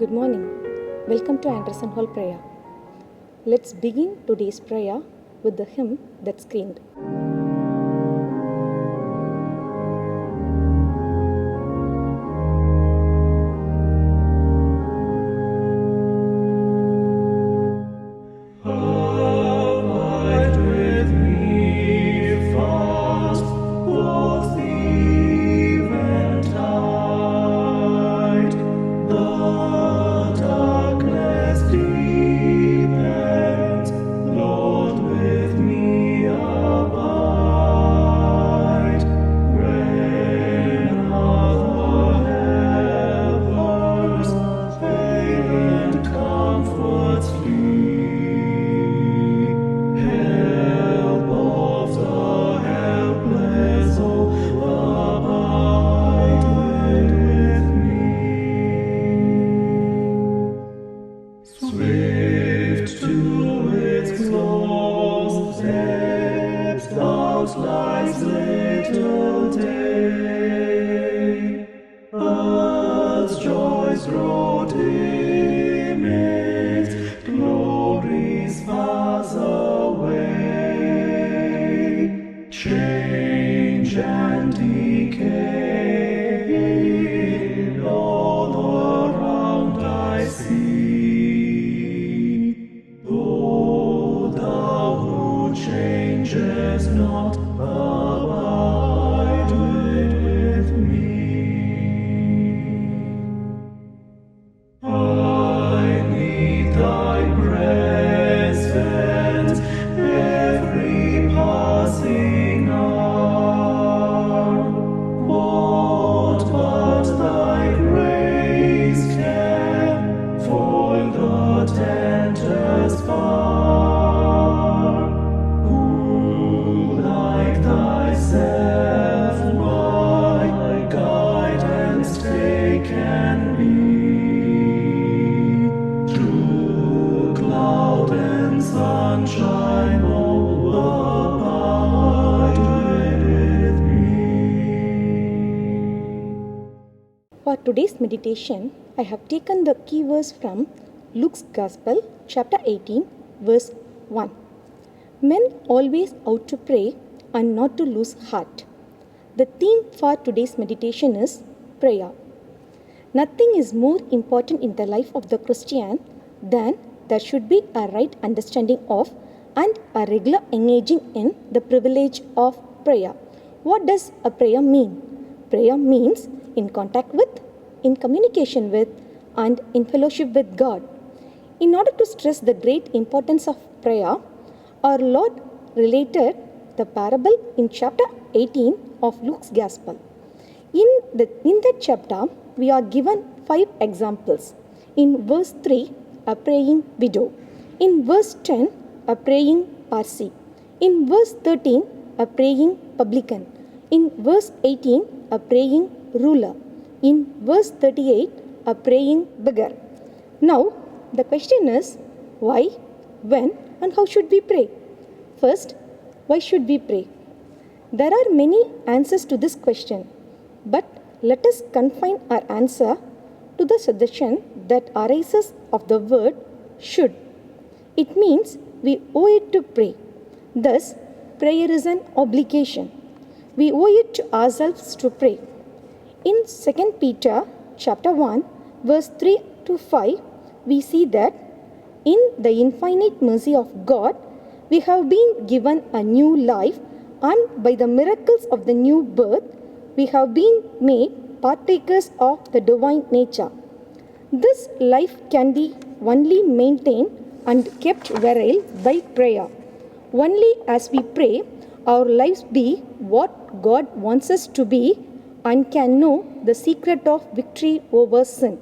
Good morning. Welcome to Anderson Hall Prayer. Let's begin today's prayer with the hymn that screamed. Life's little day, earth's joys grow dim, its glories pass away, change and decay, all around I see. O thou who changes not, abide with me. I need thy presence every passing hour. What but thy grace can foil the tempter's power? Who like thyself my guidance take can be? Through cloud and sunshine, oh, abide with me. For today's meditation, I have taken the key verse from Luke's Gospel, chapter 18, verse 1. Men always ought to pray and not to lose heart. The theme for today's meditation is prayer. Nothing is more important in the life of the Christian than there should be a right understanding of and a regular engaging in the privilege of prayer. What does a prayer mean? Prayer means in contact with, in communication with, and in fellowship with God. In order to stress the great importance of prayer, our Lord related the parable in chapter 18 of Luke's Gospel. In that chapter, we are given 5 examples. In verse 3, a praying widow. In verse 10, a praying Parsi. In verse 13, a praying publican. In verse 18, a praying ruler. In verse 38, a praying beggar. Now, the question is, why, when, and how should we pray? First, why should we pray? There are many answers to this question, but let us confine our answer to the suggestion that arises of the word should. It means we owe it to pray. Thus, prayer is an obligation. We owe it to ourselves to pray. In 2 Peter chapter 1, verse 3 to 5, we see that in the infinite mercy of God, we have been given a new life, and by the miracles of the new birth, we have been made partakers of the divine nature. This life can be only maintained and kept virile by prayer. Only as we pray, our lives be what God wants us to be and can know the secret of victory over sin.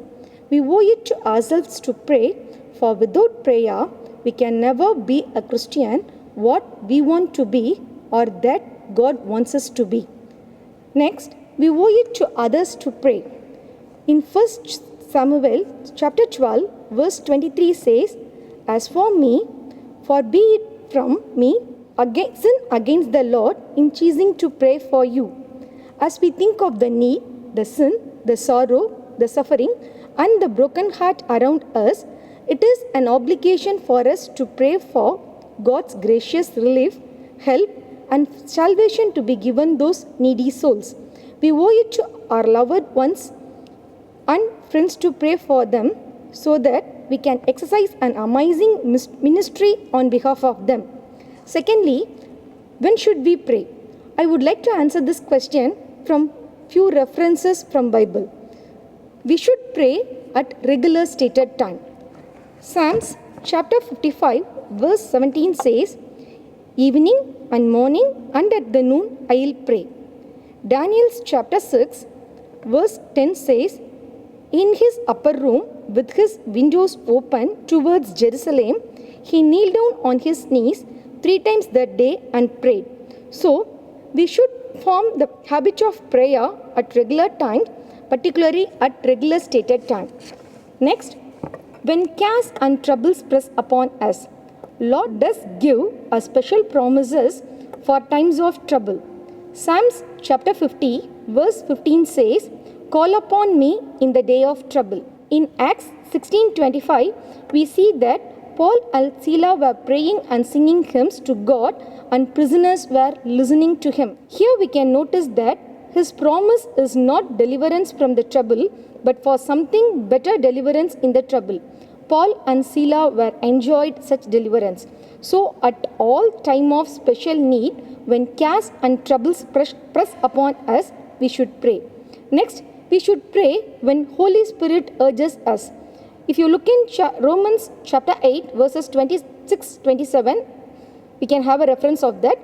We owe it to ourselves to pray, for without prayer, we can never be a Christian what we want to be or that God wants us to be. Next, we owe it to others to pray. In 1 Samuel chapter 12, verse 23 says, As for me, for be it from me sin against the Lord in choosing to pray for you. As we think of the need, the sin, the sorrow, the suffering, and the broken heart around us, it is an obligation for us to pray for God's gracious relief, help, and salvation to be given those needy souls. We owe it to our loved ones and friends to pray for them so that we can exercise an amazing ministry on behalf of them. Secondly, when should we pray? I would like to answer this question from few references from Bible. We should pray at regular stated time. Psalms chapter 55 verse 17 says, "Evening and morning and at the noon I will pray." Daniel's chapter 6 verse 10 says, "In his upper room with his windows open towards Jerusalem, he kneeled down on his knees 3 times that day and prayed." So, we should form the habit of prayer at regular times, particularly at regular stated time. Next, when cares and troubles press upon us, Lord does give us special promises for times of trouble. Psalms chapter 50 verse 15 says, "Call upon me in the day of trouble." In Acts 16:25, we see that Paul and Silas were praying and singing hymns to God, and prisoners were listening to him. Here we can notice that his promise is not deliverance from the trouble, but for something better deliverance in the trouble. Paul and Silas were enjoyed such deliverance. So at all time of special need, when cares and troubles press upon us, we should pray. Next, we should pray when Holy Spirit urges us. If you look in Romans chapter 8 verses 26-27, we can have a reference of that.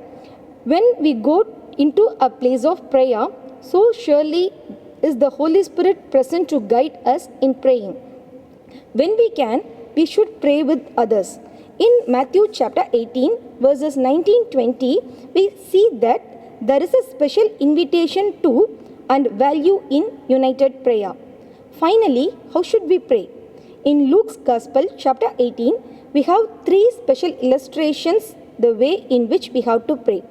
When we go into a place of prayer, so surely is the Holy Spirit present to guide us in praying. When we can, we should pray with others. In Matthew chapter 18 verses 19-20, we see that there is a special invitation to and value in united prayer. Finally, how should we pray? In Luke's Gospel chapter 18, we have 3 special illustrations the way in which we have to pray.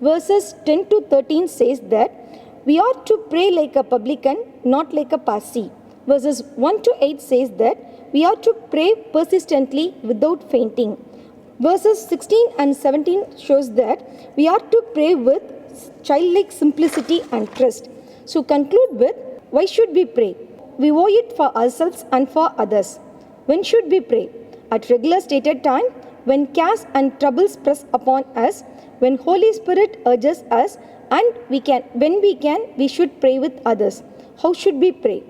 Verses 10-13 says that we ought to pray like a publican, not like a Parsi. Verses 1-8 says that we ought to pray persistently without fainting. Verses 16 and 17 shows that we ought to pray with childlike simplicity and trust. So conclude with, why should we pray? We owe it for ourselves and for others. When should we pray? At regular stated time, when cares and troubles press upon us, when Holy Spirit urges us, and when we can, we should pray with others. How should we pray?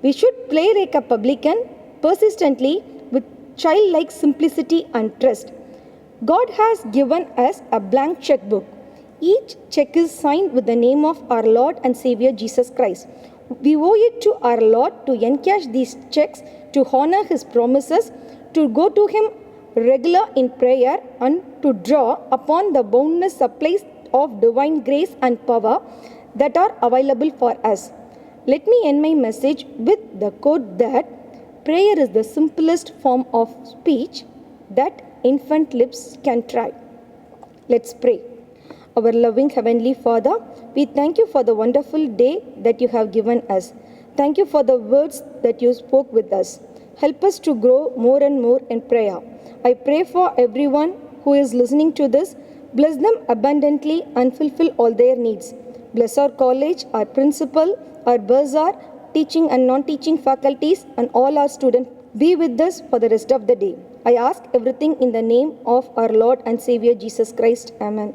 We should pray like a publican, persistently, with childlike simplicity and trust. God has given us a blank checkbook. Each check is signed with the name of our Lord and Savior Jesus Christ. We owe it to our Lord to encash these checks, to honor His promises, to go to Him regular in prayer, and to draw upon the boundless supplies of divine grace and power that are available for us. Let me end my message with the quote that prayer is the simplest form of speech that infant lips can try. Let's pray. Our loving Heavenly Father, we thank you for the wonderful day that you have given us. Thank you for the words that you spoke with us. Help us to grow more and more in prayer. I pray for everyone who is listening to this. Bless them abundantly and fulfill all their needs. Bless our college, our principal, our bazaar, teaching and non-teaching faculties, and all our students. Be with us for the rest of the day. I ask everything in the name of our Lord and Savior Jesus Christ. Amen.